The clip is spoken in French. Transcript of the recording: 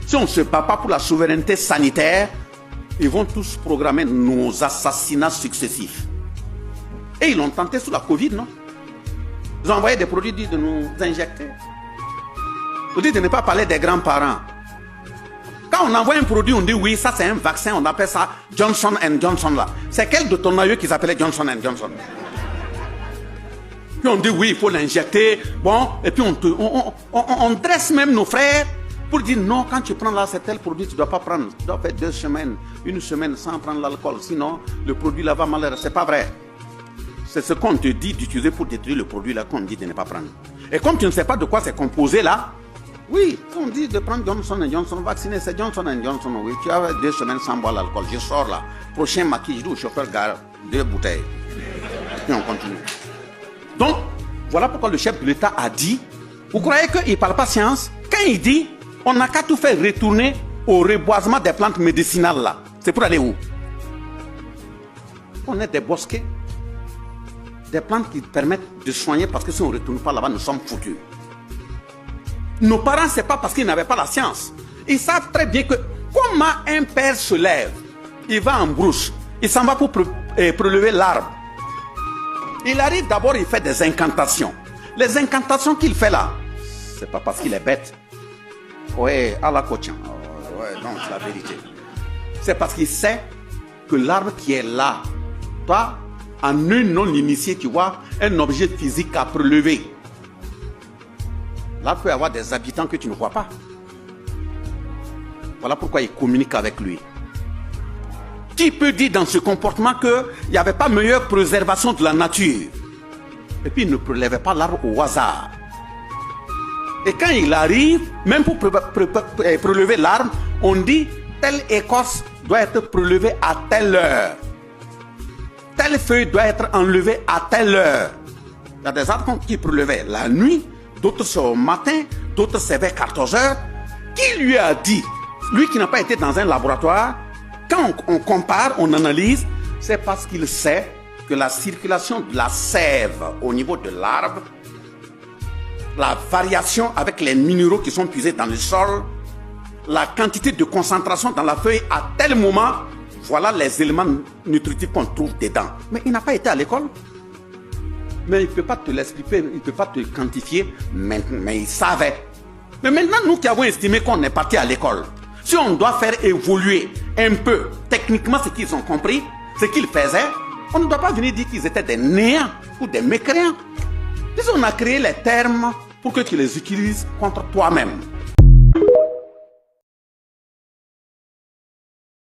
Si on ne se bat pas pour la souveraineté sanitaire, ils vont tous programmer nos assassinats successifs. Et ils l'ont tenté sous la Covid, non? Ils ont envoyé des produits de nous injecter. Vous dites de ne pas parler des grands-parents. Quand on envoie un produit, on dit oui, ça c'est un vaccin, on appelle ça Johnson & Johnson là. C'est quel de ton aïeux qu'ils appelaient Johnson & Johnson? Puis on dit oui, il faut l'injecter. Bon, et puis on dresse même nos frères pour dire non, quand tu prends là, c'est tel produit, tu ne dois pas prendre. Tu dois faire 2 semaines, 1 semaine sans prendre l'alcool. Sinon, le produit là va mal. C'est pas vrai. C'est ce qu'on te dit d'utiliser pour détruire le produit là qu'on dit de ne pas prendre. Et comme tu ne sais pas de quoi c'est composé là, oui, on dit de prendre Johnson & Johnson, vacciner, c'est Johnson & Johnson, oui. Tu as 2 semaines sans boire l'alcool, je sors là. Prochain maquis, je dis au chauffeur, gare, 2 bouteilles. Et on continue. Donc, voilà pourquoi le chef de l'État a dit, vous croyez qu'il ne parle pas science? Quand il dit, on n'a qu'à tout faire retourner au reboisement des plantes médicinales là. C'est pour aller où? On est des bosquets. Des plantes qui permettent de soigner parce que si on ne retourne pas là-bas, nous sommes foutus. Nos parents, ce n'est pas parce qu'ils n'avaient pas la science. Ils savent très bien que comment un père se lève, il va en brousse, il s'en va pour prélever l'arbre. Il arrive d'abord, il fait des incantations. Les incantations qu'il fait là, c'est pas parce qu'il est bête. Oui, à la coach. Ouais, non, c'est la vérité. C'est parce qu'il sait que l'arbre qui est là, toi, en un non-initié, tu vois, un objet physique à prélever. Là, il peut y avoir des habitants que tu ne vois pas. Voilà pourquoi il communique avec lui. Qui peut dire dans ce comportement qu'il n'y avait pas meilleure préservation de la nature? Et puis il ne prélevait pas l'arbre au hasard. Et quand il arrive, même pour prélever l'arbre, on dit telle écorce doit être prélevée à telle heure. Telle feuille doit être enlevée à telle heure. Il y a des arbres qui prélevaient la nuit, d'autres c'est au matin, d'autres c'est vers 14 heures. Qui lui a dit, lui qui n'a pas été dans un laboratoire, quand on compare, on analyse, c'est parce qu'il sait que la circulation de la sève au niveau de l'arbre, la variation avec les minéraux qui sont puisés dans le sol, la quantité de concentration dans la feuille à tel moment, voilà les éléments nutritifs qu'on trouve dedans. Mais il n'a pas été à l'école. Mais il ne peut pas te l'expliquer, il ne peut pas te quantifier, mais il savait. Mais maintenant, nous qui avons estimé qu'on est parti à l'école, si on doit faire évoluer un peu techniquement ce qu'ils ont compris, ce qu'ils faisaient, on ne doit pas venir dire qu'ils étaient des néants ou des mécréants. On a créé les termes pour que tu les utilises contre toi-même.